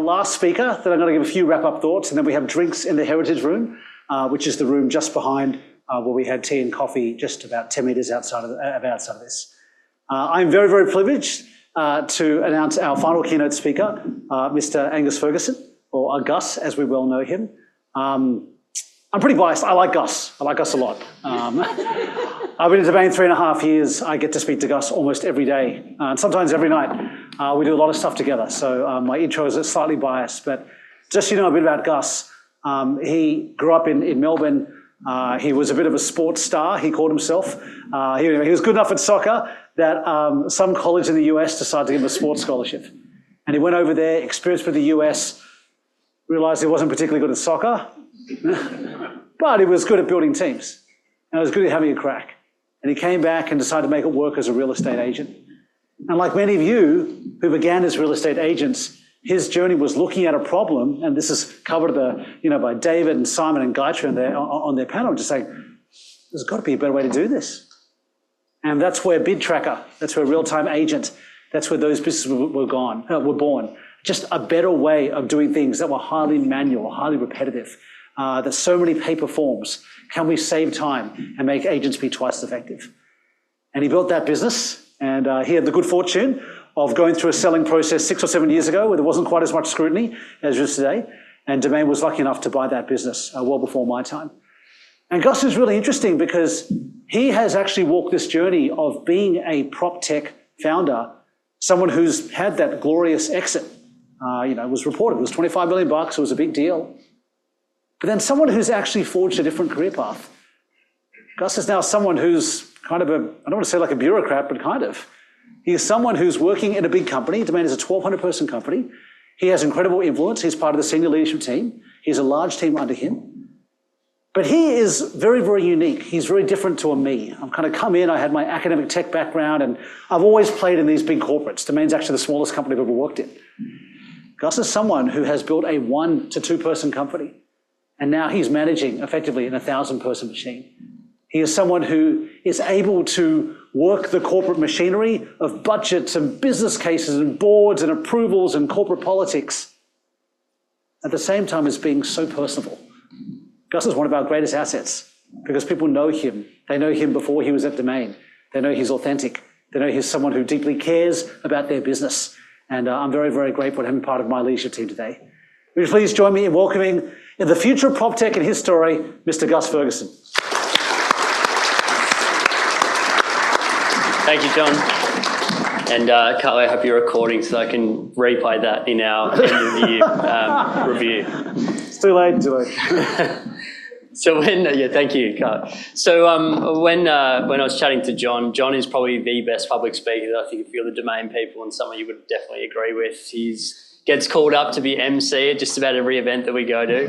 last speaker, then I'm going to give a few wrap-up thoughts, and then we have drinks in the Heritage Room, which is the room just behind where we had tea and coffee just about 10 metres outside of this. I'm very, very privileged to announce our final keynote speaker, Mr. Angus Ferguson, or Gus, as we well know him. I'm pretty biased. I like Gus. I like Gus a lot. I've been in Domain 3.5 years. I get to speak to Gus almost every day, and sometimes every night. We do a lot of stuff together, so my intro is slightly biased, but just so you know a bit about Gus, he grew up in Melbourne. He was a bit of a sports star, he called himself. He was good enough at soccer that some college in the US decided to give him a sports scholarship. And he went over there, experienced with the US, realised he wasn't particularly good at soccer, but he was good at building teams, and he was good at having a crack. And he came back and decided to make it work as a real estate agent. And like many of you who began as real estate agents, his journey was looking at a problem, and this is covered by David and Simon and Gaitra on their panel, just saying, there's got to be a better way to do this. And that's where Bid Tracker, that's where Real-Time Agent, that's where those businesses were born. Just a better way of doing things that were highly manual, highly repetitive, that so many paper forms. Can we save time and make agents be twice as effective? And he built that business, and he had the good fortune of going through a selling process 6 or 7 years ago where there wasn't quite as much scrutiny as there is today. And Domain was lucky enough to buy that business well before my time. And Gus is really interesting because he has actually walked this journey of being a Proptech founder, someone who's had that glorious exit. It was reported, it was $25 million, it was a big deal. But then someone who's actually forged a different career path. Gus is now someone who's kind of I don't want to say like a bureaucrat, but kind of. He is someone who's working in a big company. Domain is a 1,200 person company. He has incredible influence. He's part of the senior leadership team. He has a large team under him. But he is very, very unique. He's very different to me. I've kind of come in, I had my academic tech background, and I've always played in these big corporates. Domain's actually the smallest company I've ever worked in. Gus is someone who has built a 1 to 2 person company, and now he's managing effectively an 1,000 person machine. He is someone who is able to work the corporate machinery of budgets and business cases and boards and approvals and corporate politics, at the same time as being so personable. Gus is one of our greatest assets because people know him. They know him before he was at Domain. They know he's authentic. They know he's someone who deeply cares about their business. And I'm very, very grateful to have him part of my leadership team today. Would you please join me in welcoming, in the future of Proptech and his story, Mr. Gus Ferguson. Thank you, John. And Carly, I hope you're recording so I can replay that in our end of the year review. It's too late. So thank you, Carl. So when I was chatting to John is probably the best public speaker that I think if you're the Domain people, and someone you would definitely agree with. Gets called up to be MC at just about every event that we go to.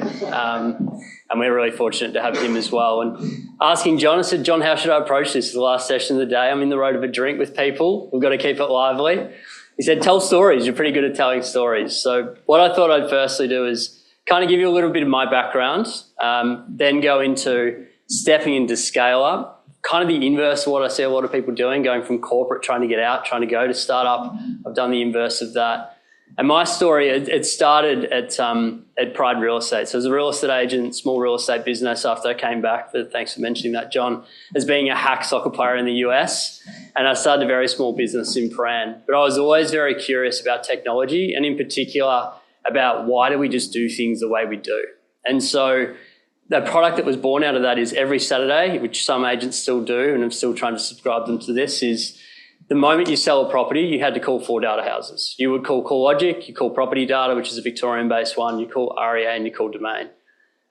And we're really fortunate to have him as well. And asking John, I said, John, how should I approach this? It's the last session of the day. I'm in the road of a drink with people. We've got to keep it lively. He said, tell stories. You're pretty good at telling stories. So what I thought I'd firstly do is kind of give you a little bit of my background, then go into stepping into scale-up, kind of the inverse of what I see a lot of people doing, going from corporate, trying to get out, trying to go to startup. I've done the inverse of that. And my story, it started at Pride Real Estate. So as a real estate agent, small real estate business after I came back, thanks for mentioning that, John, as being a hack soccer player in the US. And I started a very small business in Prahran. But I was always very curious about technology, and in particular about why do we just do things the way we do. And so the product that was born out of that is every Saturday, which some agents still do, and I'm still trying to subscribe them to this, is the moment you sell a property, you had to call 4 data houses. You would call CoreLogic, you call Property Data, which is a Victorian-based one, you call REA, and you call Domain.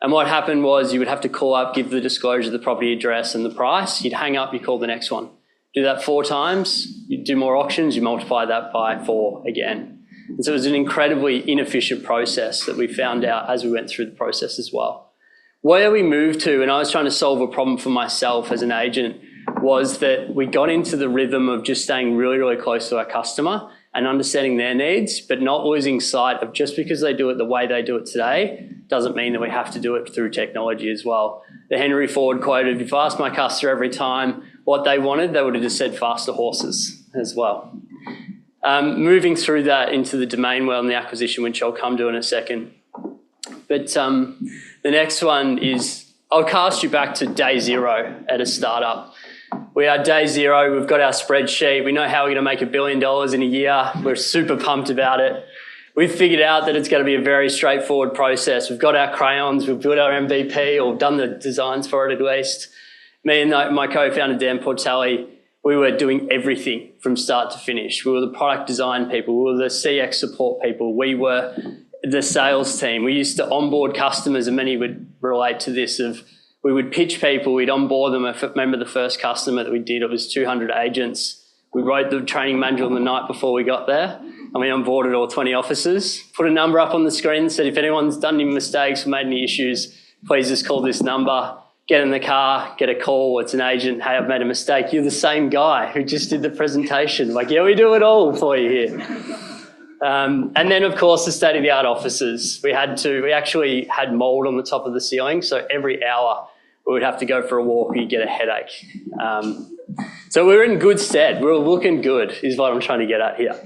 And what happened was you would have to call up, give the disclosure of the property address and the price. You'd hang up, you call the next one. Do that 4 times, you do more auctions, you multiply that by 4 again. And so it was an incredibly inefficient process that we found out as we went through the process as well. Where we moved to, and I was trying to solve a problem for myself as an agent, was that we got into the rhythm of just staying really, really close to our customer and understanding their needs, but not losing sight of just because they do it the way they do it today doesn't mean that we have to do it through technology as well. The Henry Ford quoted, if I asked my customer every time what they wanted, they would have just said faster horses as well. Moving through that into the domain world and the acquisition, which I'll come to in a second. But the next one is, I'll cast you back to day zero at a startup. We are day zero, we've got our spreadsheet, we know how we're going to make $1 billion in a year, we're super pumped about it. We've figured out that it's going to be a very straightforward process. We've got our crayons, we've built our MVP, or done the designs for it at least. Me and my co-founder, Dan Portelli, we were doing everything from start to finish. We were the product design people, we were the CX support people, we were the sales team. We used to onboard customers, and many would relate to this, we would pitch people, we'd onboard them. I remember the first customer that we did, it was 200 agents. We wrote the training manual the night before we got there, and we onboarded all 20 officers, put a number up on the screen, said if anyone's done any mistakes or made any issues, please just call this number, get in the car, get a call, it's an agent, hey, I've made a mistake. You're the same guy who just did the presentation. Like, yeah, we do it all for you here. And then, of course, the state-of-the-art offices. We actually had mold on the top of the ceiling, so every hour we would have to go for a walk, you'd get a headache. So we were in good stead. We were looking good, is what I'm trying to get at here.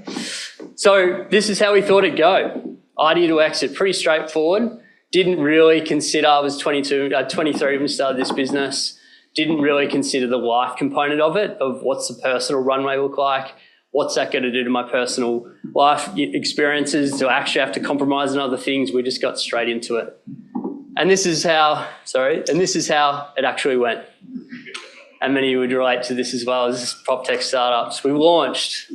So this is how we thought it'd go. Idea to exit, pretty straightforward. Didn't really consider, I was 23 when we started this business. Didn't really consider the life component of it, of what's the personal runway look like, what's that going to do to my personal life experiences? Do I actually have to compromise on other things? We just got straight into it. And this is how it actually went. And many would relate to this as well as Proptech startups. We launched,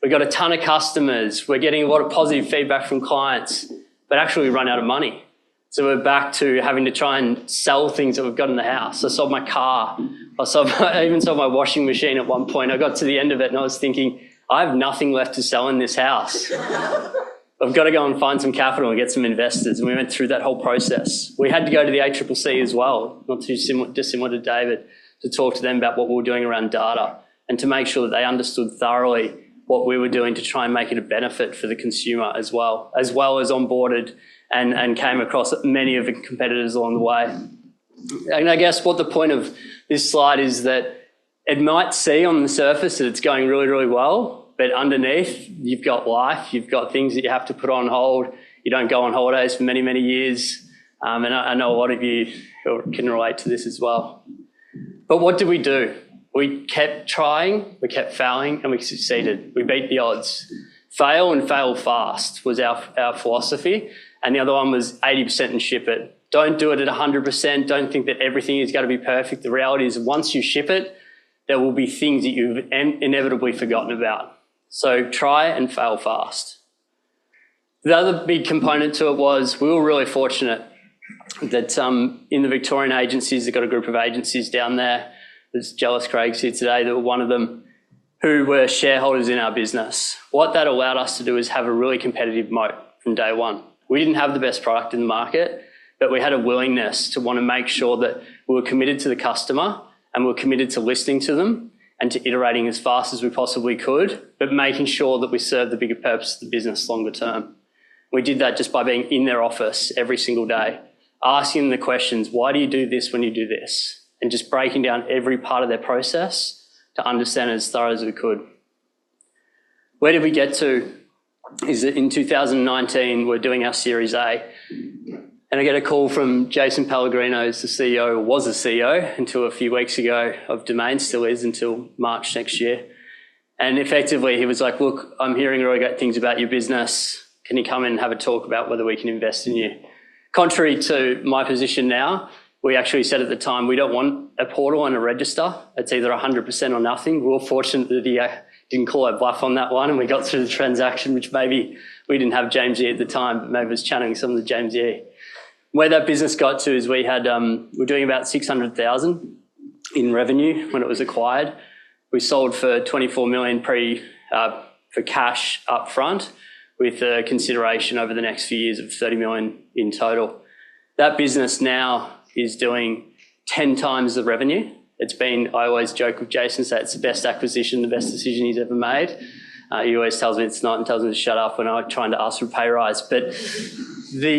we got a ton of customers, we're getting a lot of positive feedback from clients, but actually we run out of money. So we're back to having to try and sell things that we've got in the house. I sold my car, I even sold my washing machine at one point. I got to the end of it and I was thinking, I have nothing left to sell in this house. I've got to go and find some capital and get some investors. And we went through that whole process. We had to go to the ACCC as well, not too dissimilar to David, to talk to them about what we were doing around data and to make sure that they understood thoroughly what we were doing to try and make it a benefit for the consumer as well as onboarded and came across many of the competitors along the way. And I guess what the point of this slide is that it might see on the surface that it's going really, really well, but underneath, you've got life, you've got things that you have to put on hold. You don't go on holidays for many, many years. And I know a lot of you can relate to this as well. But what did we do? We kept trying, we kept failing, and we succeeded. We beat the odds. Fail and fail fast was our philosophy. And the other one was 80% and ship it. Don't do it at 100%. Don't think that everything is going to be perfect. The reality is once you ship it, there will be things that you've inevitably forgotten about. So try and fail fast. The other big component to it was we were really fortunate that in the Victorian agencies, they've got a group of agencies down there. There's Jealous Craig's here today, that were one of them, who were shareholders in our business. What that allowed us to do is have a really competitive moat from day one. We didn't have the best product in the market, but we had a willingness to want to make sure that we were committed to the customer and we were committed to listening to them and to iterating as fast as we possibly could, but making sure that we served the bigger purpose of the business longer term. We did that just by being in their office every single day, asking them the questions, why do you do this when you do this? And just breaking down every part of their process to understand it as thorough as we could. Where did we get to? Is that in 2019, we're doing our Series A. And I get a call from Jason Pellegrino, who's the CEO, or was the CEO until a few weeks ago of Domain, still is until March next year. And effectively, he was like, look, I'm hearing really great things about your business. Can you come in and have a talk about whether we can invest in you? Contrary to my position now, we actually said at the time, we don't want a portal and a register. It's either 100% or nothing. We were fortunate that he didn't call our bluff on that one and we got through the transaction, which maybe we didn't have James E at the time, but maybe it was channeling some of the James E. Where that business got to is we were doing about 600,000 in revenue when it was acquired. We sold for 24 million for cash up front with a consideration over the next few years of 30 million in total. That business now is doing 10 times the revenue. It's been, I always joke with Jason, say it's the best acquisition, the best decision he's ever made. He always tells me it's not and tells me to shut up when I'm trying to ask for a pay rise. But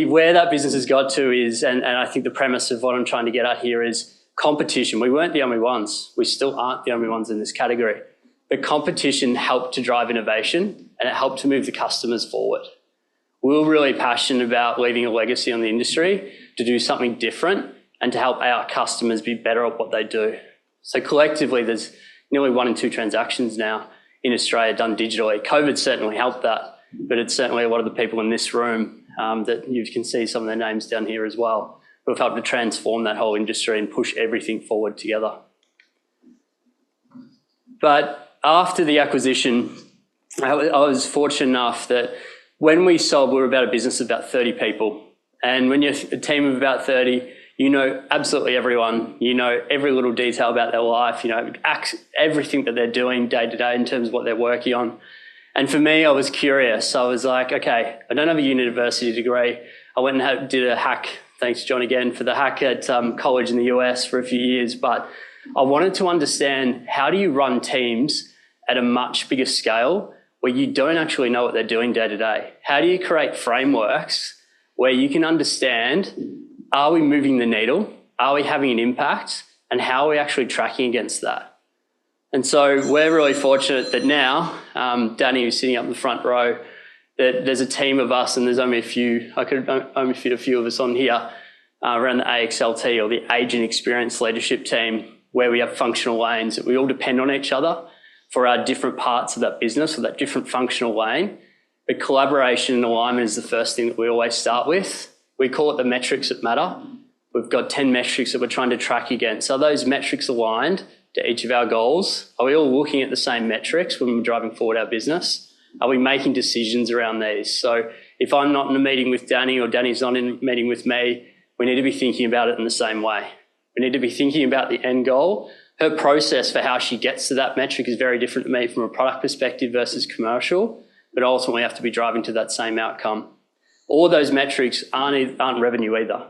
where that business has got to is, and I think the premise of what I'm trying to get at here is competition. We weren't the only ones. We still aren't the only ones in this category. But competition helped to drive innovation and it helped to move the customers forward. We were really passionate about leaving a legacy on the industry to do something different and to help our customers be better at what they do. So collectively, there's nearly 1 in 2 transactions now in Australia done digitally. COVID certainly helped that, but it's certainly a lot of the people in this room that you can see some of their names down here as well, who have helped to transform that whole industry and push everything forward together. But after the acquisition, I was fortunate enough that when we sold, we were about a business of about 30 people. And when you're a team of about 30, you know absolutely everyone. You know every little detail about their life. You know everything that they're doing day to day in terms of what they're working on. And for me, I was curious. I was like, okay, I don't have a university degree. I went and did a hack. Thanks, John, again, for the hack at college in the US for a few years. But I wanted to understand, how do you run teams at a much bigger scale where you don't actually know what they're doing day to day? How do you create frameworks where you can understand, are we moving the needle? Are we having an impact? And how are we actually tracking against that? And so we're really fortunate that now, Danny, who's sitting up in the front row, that there's a team of us, and there's only a few, I could only fit a few of us on here, around the AXLT, or the Agent Experience Leadership Team, where we have functional lanes that we all depend on each other for our different parts of that business or that different functional lane. But collaboration and alignment is the first thing that we always start with. We call it the metrics that matter. We've got 10 metrics that we're trying to track against. Are those metrics aligned to each of our goals? Are we all looking at the same metrics when we're driving forward our business? Are we making decisions around these? So if I'm not in a meeting with Danny, or Danny's not in a meeting with me, we need to be thinking about it in the same way. We need to be thinking about the end goal. Her process for how she gets to that metric is very different to me from a product perspective versus commercial, but ultimately we have to be driving to that same outcome. All of those metrics aren't revenue either.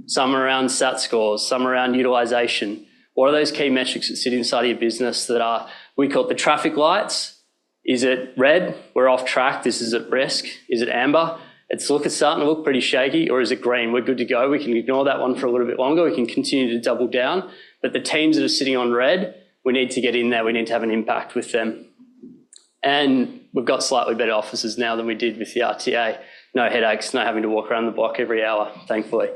Some are around SAT scores, some are around utilisation. What are those key metrics that sit inside of your business that are, we call it the traffic lights? Is it red? We're off track, this is at risk. Is it amber? It's starting to look pretty shaky. Or is it green? We're good to go. We can ignore that one for a little bit longer. We can continue to double down. But the teams that are sitting on red, we need to get in there. We need to have an impact with them. And we've got slightly better offices now than we did with the RTA. No headaches, no having to walk around the block every hour, thankfully.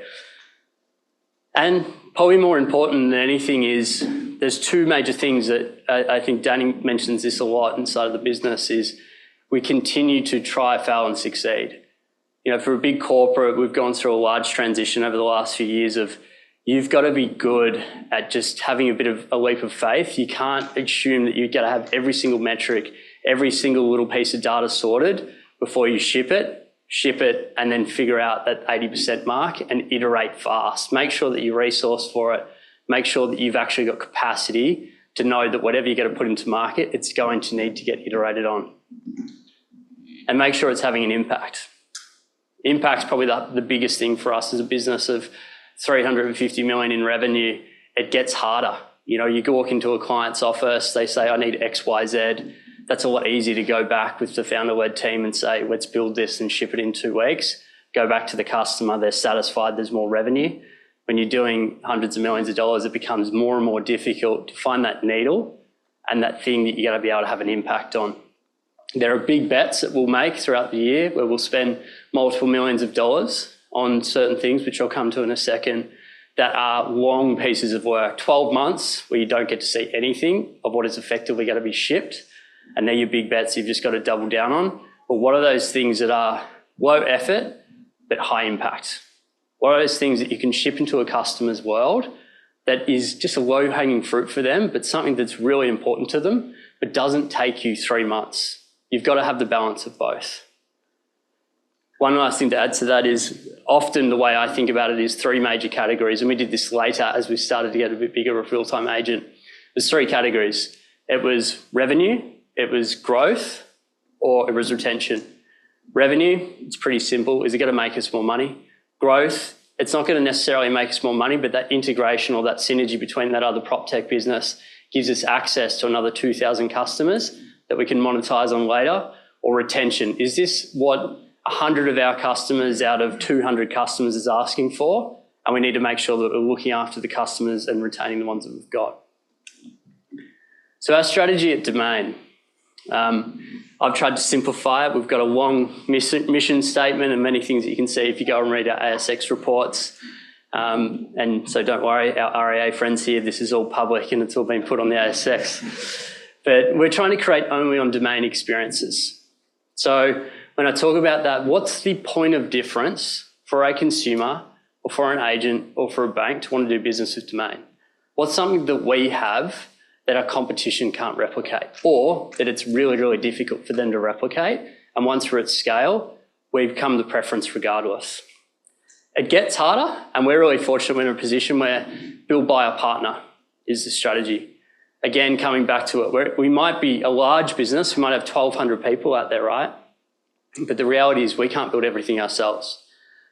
And probably more important than anything is there's two major things that I think Danny mentions this a lot inside of the business is we continue to try, fail and succeed. You know, for a big corporate, we've gone through a large transition over the last few years of you've got to be good at just having a bit of a leap of faith. You can't assume that you've got to have every single metric, every single little piece of data sorted before you ship it, and then figure out that 80% mark and iterate fast. Make sure that you resource for it. Make sure that you've actually got capacity to know that whatever you're going to put into market, it's going to need to get iterated on. And make sure it's having an impact. Impact's probably the biggest thing for us as a business of 350 million in revenue. It gets harder. You know, you walk into a client's office, they say, I need X, Y, Z. That's a lot easier to go back with the founder-led team and say, let's build this and ship it in 2 weeks. Go back to the customer, they're satisfied, there's more revenue. When you're doing hundreds of millions of dollars, it becomes more and more difficult to find that needle and that thing that you're going to be able to have an impact on. There are big bets that we'll make throughout the year where we'll spend multiple millions of dollars on certain things, which I'll come to in a second, that are long pieces of work, 12 months where you don't get to see anything of what is effectively going to be shipped. And they're your big bets you've just got to double down on. But what are those things that are low effort but high impact? What are those things that you can ship into a customer's world that is just a low-hanging fruit for them, but something that's really important to them, but doesn't take you 3 months? You've got to have the balance of both. One last thing to add to that is often the way I think about it is 3 major categories, and we did this later as we started to get a bit bigger of real-time agent. There's 3 categories. It was revenue, it was growth, or it was retention. Revenue, it's pretty simple. Is it going to make us more money? Growth, it's not going to necessarily make us more money, but that integration or that synergy between that other Proptech business gives us access to another 2,000 customers that we can monetize on later. Or retention, is this what 100 of our customers out of 200 customers is asking for? And we need to make sure that we're looking after the customers and retaining the ones that we've got. So our strategy at Domain I've tried to simplify it. We've got a long mission statement and many things that you can see if you go and read our ASX reports. And so don't worry, our RAA friends here, this is all public and it's all been put on the ASX. But we're trying to create only on domain experiences. So when I talk about that, what's the point of difference for a consumer or for an agent or for a bank to want to do business with domain? What's something that we have that our competition can't replicate, or that it's really, really difficult for them to replicate? And once we're at scale, we become the preference regardless. It gets harder, and we're really fortunate we're in a position where build, buy, or partner is the strategy. Again, coming back to it, we might be a large business, we might have 1,200 people out there, right? But the reality is we can't build everything ourselves.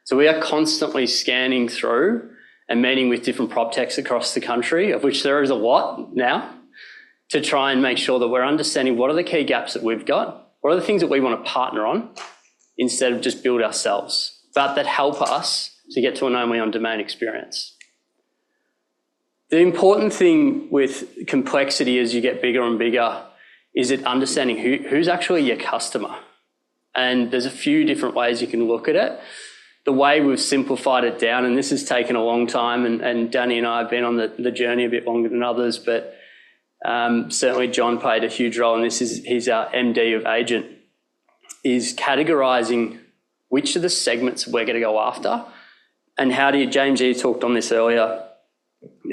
So we are constantly scanning through and meeting with different Proptechs across the country, of which there is a lot now, to try and make sure that we're understanding what are the key gaps that we've got, what are the things that we want to partner on instead of just build ourselves, but that help us to get to an only on domain experience. The important thing with complexity as you get bigger and bigger is it understanding who's actually your customer. And there's a few different ways you can look at it. The way we've simplified it down, and this has taken a long time, and Danny and I have been on the journey a bit longer than others, but certainly John played a huge role in this. He's our MD of Agent, is categorising which of the segments we're going to go after, and how do you, James, you talked on this earlier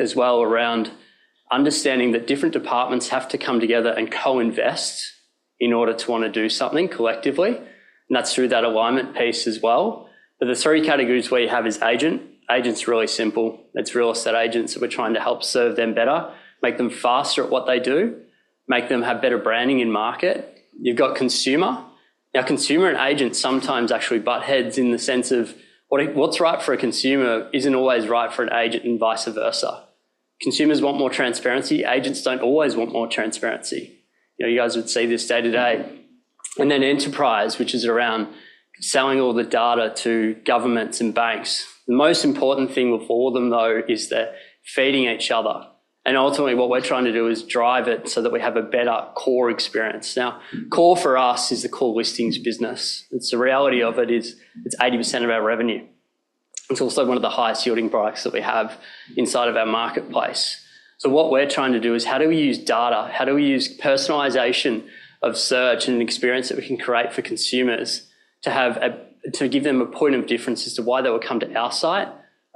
as well, around understanding that different departments have to come together and co-invest in order to want to do something collectively, and that's through that alignment piece as well. But the three categories we have is agent. Agent's really simple. It's real estate agents that we're trying to help serve them better, make them faster at what they do, make them have better branding in market. You've got consumer. Now, consumer and agent sometimes actually butt heads in the sense of what's right for a consumer isn't always right for an agent and vice versa. Consumers want more transparency. Agents don't always want more transparency. You guys would see this day to day. And then enterprise, which is around selling all the data to governments and banks. The most important thing with all of them, though, is they're feeding each other. And ultimately what we're trying to do is drive it so that we have a better core experience. Now, core for us is the core listings business. It's the reality of it is it's 80% of our revenue. It's also one of the highest yielding products that we have inside of our marketplace. So what we're trying to do is how do we use data? How do we use personalization of search and an experience that we can create for consumers to give them a point of difference as to why they will come to our site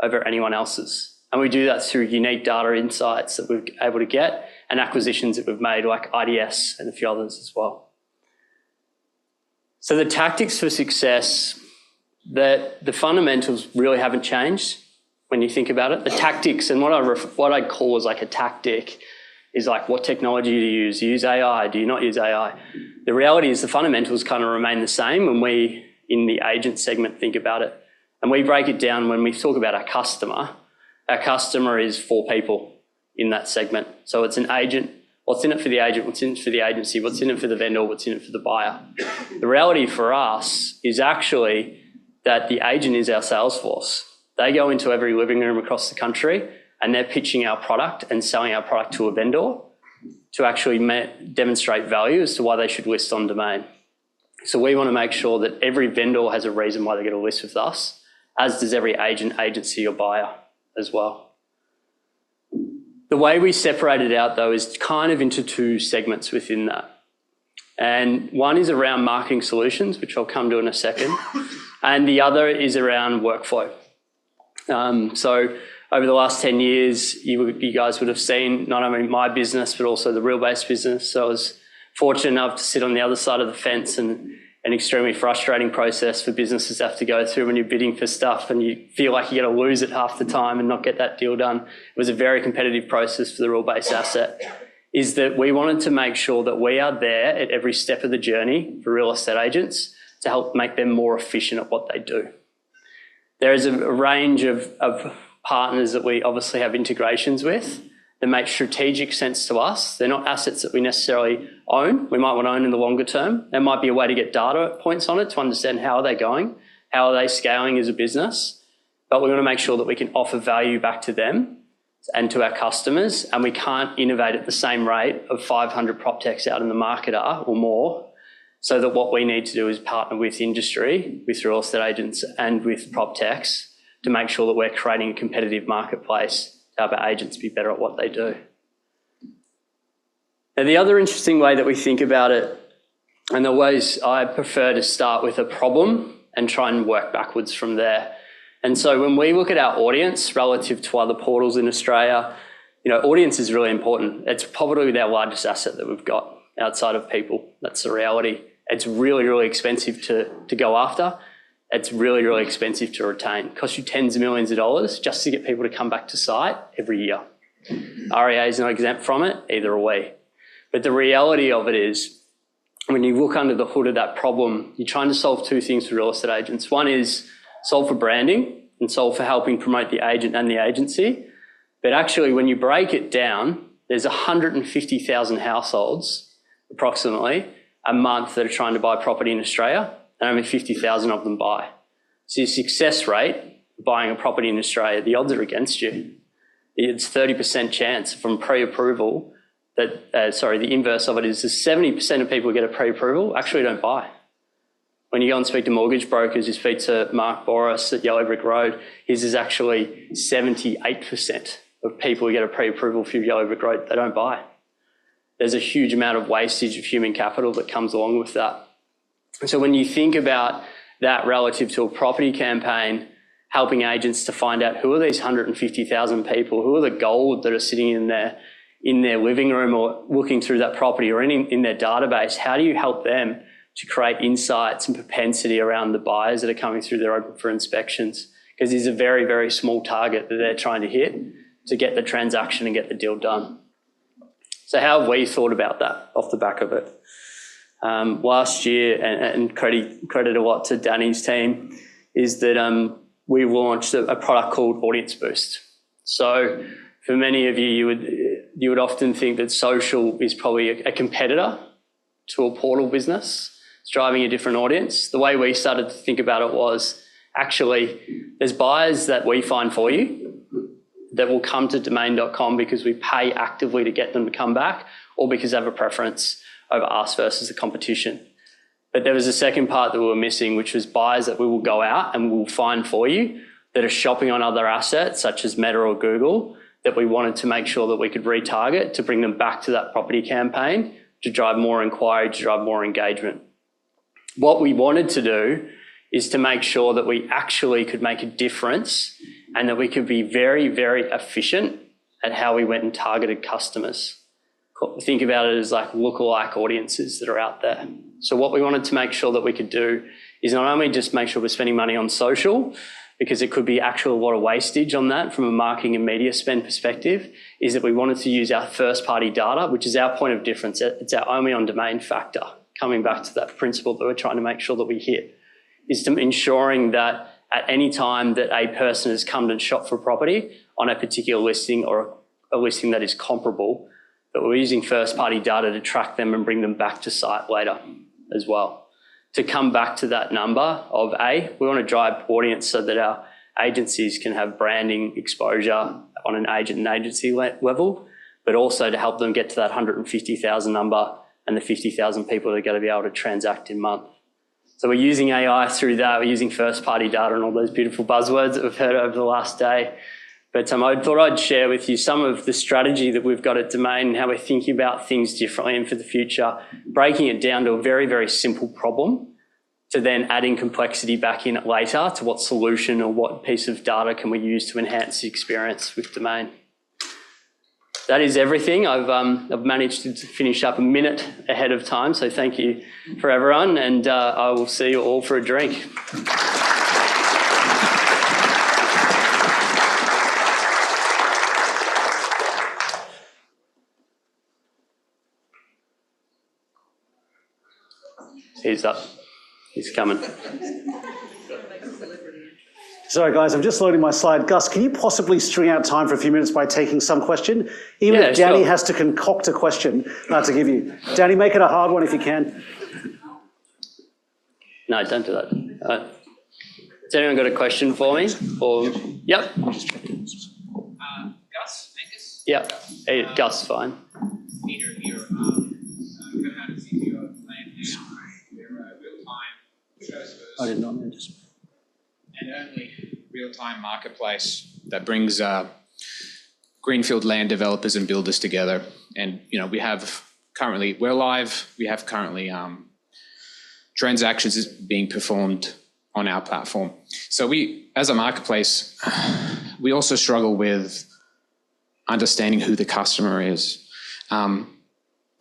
over anyone else's. And we do that through unique data insights that we're able to get and acquisitions that we've made like IDS and a few others as well. So the tactics for success, the fundamentals really haven't changed when you think about it. The tactics, and what I call as like a tactic is like, what technology do you use? Do you use AI? Do you not use AI? The reality is the fundamentals kind of remain the same when we, in the agent segment, think about it. And we break it down when we talk about our customer. Our customer is 4 people in that segment. So it's an agent. What's in it for the agent? What's in it for the agency? What's in it for the vendor? What's in it for the buyer? The reality for us is actually that the agent is our sales force. They go into every living room across the country and they're pitching our product and selling our product to a vendor to actually demonstrate value as to why they should list on domain. So we want to make sure that every vendor has a reason why they get a list with us, as does every agent, agency or buyer as well. The way we separate it out though is kind of into 2 segments within that. And one is around marketing solutions, which I'll come to in a second. And the other is around workflow. So over the last 10 years, you guys would have seen not only my business, but also the Realbase business. So I was fortunate enough to sit on the other side of the fence, and an extremely frustrating process for businesses to have to go through when you're bidding for stuff and you feel like you're going to lose it half the time and not get that deal done. It was a very competitive process for the Realbase asset. Is that we wanted to make sure that we are there at every step of the journey for real estate agents to help make them more efficient at what they do. There is a range of partners that we obviously have integrations with that make strategic sense to us. They're not assets that we necessarily own. We might want to own in the longer term. There might be a way to get data points on it to understand how are they going, how are they scaling as a business. But we want to make sure that we can offer value back to them and to our customers, and we can't innovate at the same rate of 500 Proptechs out in the market or more, so that what we need to do is partner with industry, with real estate agents and with Proptechs to make sure that we're creating a competitive marketplace to help our agents be better at what they do. Now, the other interesting way that we think about it, and always I prefer to start with a problem and try and work backwards from there. And so when we look at our audience relative to other portals in Australia, audience is really important. It's probably our largest asset that we've got outside of people. That's the reality. It's really, really expensive to go after. It's really, really expensive to retain. It costs you tens of millions of dollars just to get people to come back to site every year. REA is not exempt from it, either are we. But the reality of it is, when you look under the hood of that problem, you're trying to solve two things for real estate agents. One is solve for branding and solve for helping promote the agent and the agency. But actually, when you break it down, there's 150,000 households, approximately, a month that are trying to buy property in Australia, and only 50,000 of them buy. So your success rate of buying a property in Australia, the odds are against you. It's 30% chance from pre-approval that, the inverse of it is 70% of people who get a pre-approval actually don't buy. When you go and speak to mortgage brokers, you speak to Mark Boris at Yellow Brick Road, his is actually 78% of people who get a pre-approval for Yellow Brick Road, they don't buy. There's a huge amount of wastage of human capital that comes along with that. And so when you think about that relative to a property campaign, helping agents to find out who are these 150,000 people, who are the gold that are sitting in their living room or looking through that property or in their database, how do you help them to create insights and propensity around the buyers that are coming through there open for inspections? Because there's a very, very small target that they're trying to hit to get the transaction and get the deal done. So how have we thought about that off the back of it? Last year, and credit a lot to Danny's team, is that we launched a product called Audience Boost. So for many of you would often think that social is probably a competitor to a portal business. It's driving a different audience. The way we started to think about it was, actually, there's buyers that we find for you that will come to domain.com because we pay actively to get them to come back, or because they have a preference over us versus the competition. But there was a second part that we were missing, which was buyers that we will go out and we'll find for you that are shopping on other assets such as Meta or Google, that we wanted to make sure that we could retarget to bring them back to that property campaign, to drive more inquiry, to drive more engagement. What we wanted to do is to make sure that we actually could make a difference and that we could be very, very efficient at how we went and targeted customers. Think about it as like lookalike audiences that are out there. So what we wanted to make sure that we could do is not only just make sure we're spending money on social, because it could be actually a lot of wastage on that from a marketing and media spend perspective, is that we wanted to use our first-party data, which is our point of difference. It's our only on-domain factor, coming back to that principle that we're trying to make sure that we hit, is to ensuring that at any time that a person has come and shopped for property on a particular listing or a listing that is comparable, that we're using first-party data to track them and bring them back to site later as well. To come back to that number of we want to drive audience so that our agencies can have branding exposure on an agent and agency level, but also to help them get to that 150,000 number and the 50,000 people that are going to be able to transact in a month. So we're using AI through that. We're using first-party data and all those beautiful buzzwords that we've heard over the last day. But I thought I'd share with you some of the strategy that we've got at Domain and how we're thinking about things differently and for the future, breaking it down to a very, very simple problem to then adding complexity back in later to what solution or what piece of data can we use to enhance the experience with Domain. That is everything. I've managed to finish up a minute ahead of time, so thank you for everyone, and I will see you all for a drink. He's up. He's coming. Sorry, guys, I'm just loading my slide. Gus, can you possibly string out time for a few minutes by taking some question? Even if Danny has to concoct a question to give you. Danny, make it a hard one if you can. No, don't do that. Has anyone got a question for me? Or, yep. Gus, thanks Yep, Gus, fine. Peter here, co-founder CTO of Land Now. They're a real-time shows I did not notice. and only real-time marketplace that brings greenfield land developers and builders together. And we have currently, we're live. We have currently transactions being performed on our platform. So we, as a marketplace, we also struggle with understanding who the customer is.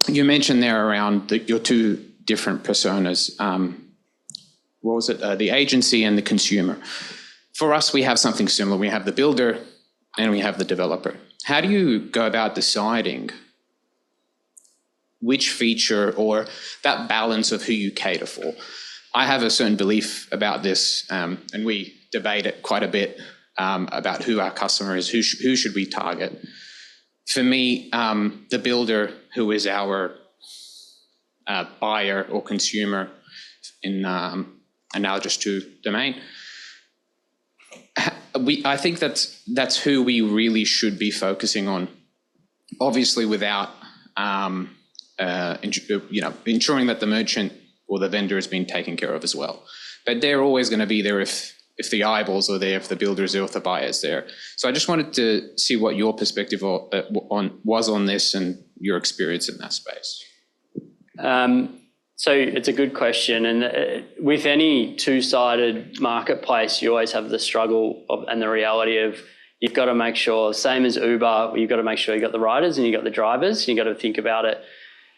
You mentioned there around your two different personas. What was it? The agency and the consumer. For us, we have something similar. We have the builder and we have the developer. How do you go about deciding which feature or that balance of who you cater for? I have a certain belief about this, and we debate it quite a bit about who our customer is, who should we target. For me, the builder, who is our buyer or consumer in analogous to domain, I think that's who we really should be focusing on. Obviously, without ensuring that the merchant or the vendor has been taken care of as well. But they're always going to be there if the eyeballs are there, if the builder is there, if the buyer is there. So I just wanted to see what your perspective was on this and your experience in that space. So it's a good question. And with any two-sided marketplace, you always have the struggle and the reality of you've got to make sure, same as Uber, you've got to make sure you've got the riders and you've got the drivers. You've got to think about it.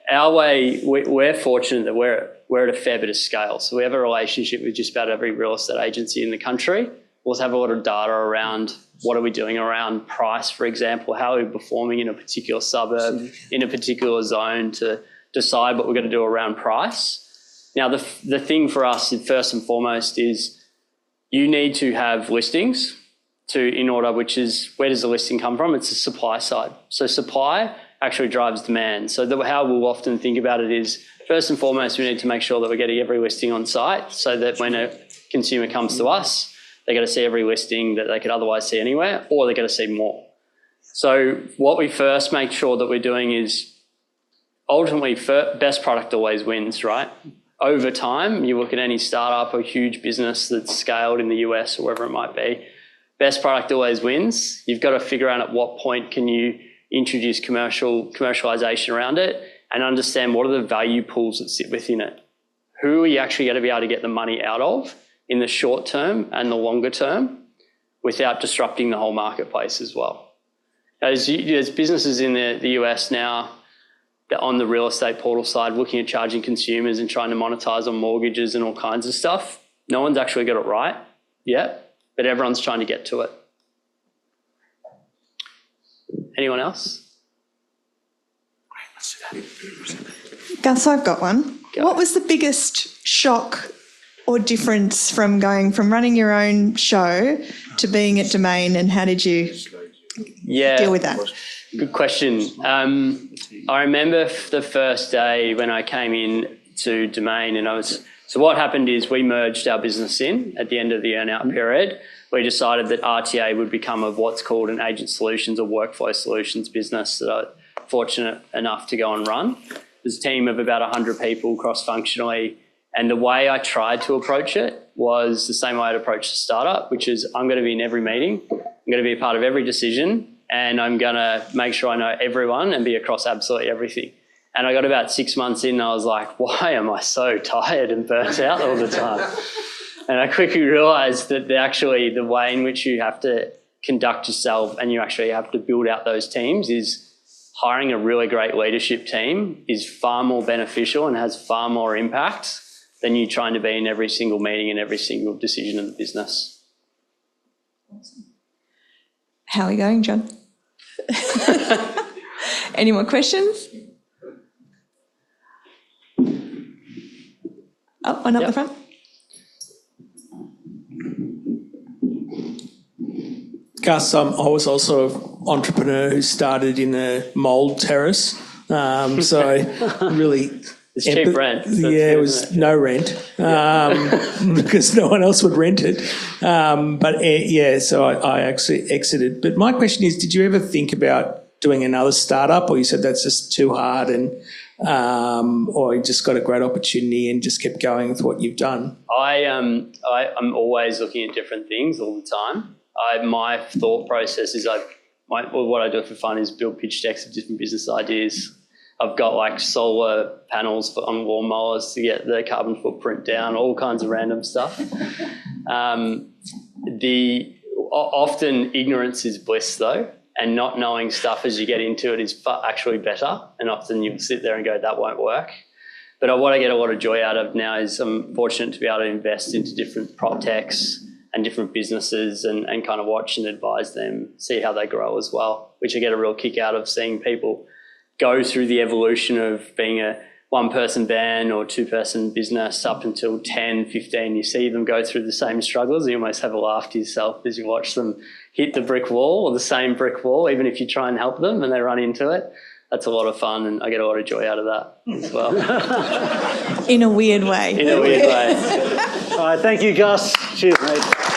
Our way, we're fortunate that we're at a fair bit of scale. So we have a relationship with just about every real estate agency in the country. We also have a lot of data around what are we doing around price, for example, how are we performing in a particular suburb, in a particular zone to decide what we're going to do around price. Now, the thing for us, first and foremost, is you need to have listings in order, which is where does the listing come from? It's the supply side. So supply actually drives demand. So how we'll often think about it is, first and foremost, we need to make sure that we're getting every listing on site so that when a consumer comes to us, they got to see every listing that they could otherwise see anywhere, or they got to see more. So what we first make sure that we're doing is ultimately best product always wins, right? Over time, you look at any startup or huge business that's scaled in the US or wherever it might be, best product always wins. You've got to figure out at what point can you introduce commercialization around it and understand what are the value pools that sit within it. Who are you actually going to be able to get the money out of in the short term and the longer term without disrupting the whole marketplace as well? There's businesses in the US now that on the real estate portal side looking at charging consumers and trying to monetize on mortgages and all kinds of stuff. No one's actually got it right yet, but everyone's trying to get to it. Anyone else? Gus, I've got one. Go. What was the biggest shock or difference from going from running your own show to being at Domain, and how did you deal with that? Good question. I remember the first day when I came in to Domain, and so what happened is we merged our business in at the end of the earn-out period. We decided that RTA would become of what's called an agent solutions or workflow solutions business that I'm fortunate enough to go and run. There's a team of about 100 people cross-functionally, and the way I tried to approach it was the same way I'd approach the startup, which is I'm going to be in every meeting, I'm going to be a part of every decision, and I'm going to make sure I know everyone and be across absolutely everything. And I got about 6 months in and I was like, why am I so tired and burnt out all the time? And I quickly realised that the way in which you have to conduct yourself and you actually have to build out those teams is hiring a really great leadership team is far more beneficial and has far more impact than you trying to be in every single meeting and every single decision in the business. How are we going, John? Any more questions? Oh, one up the front. Gus, I was also an entrepreneur who started in a mould terrace. So really... It's cheap rent. So it was no rent because no one else would rent it. So I actually exited. But my question is, did you ever think about doing another startup, or you said that's just too hard, and or you just got a great opportunity and just kept going with what you've done? I'm always looking at different things all the time. My thought process is what I do for fun is build pitch decks of different business ideas. I've got like solar panels on lawnmowers to get the carbon footprint down, all kinds of random stuff. Often ignorance is bliss though, and not knowing stuff as you get into it is actually better. And often you sit there and go, that won't work. But what I get a lot of joy out of now is I'm fortunate to be able to invest into different Proptechs and different businesses and kind of watch and advise them, see how they grow as well, which I get a real kick out of, seeing people go through the evolution of being a one-person band or two-person business up until 10, 15. You see them go through the same struggles. You almost have a laugh to yourself as you watch them hit the brick wall or the same brick wall, even if you try and help them and they run into it. That's a lot of fun, and I get a lot of joy out of that as well. In a weird way. In a weird way. All right, thank you, Gus. Cheers, mate.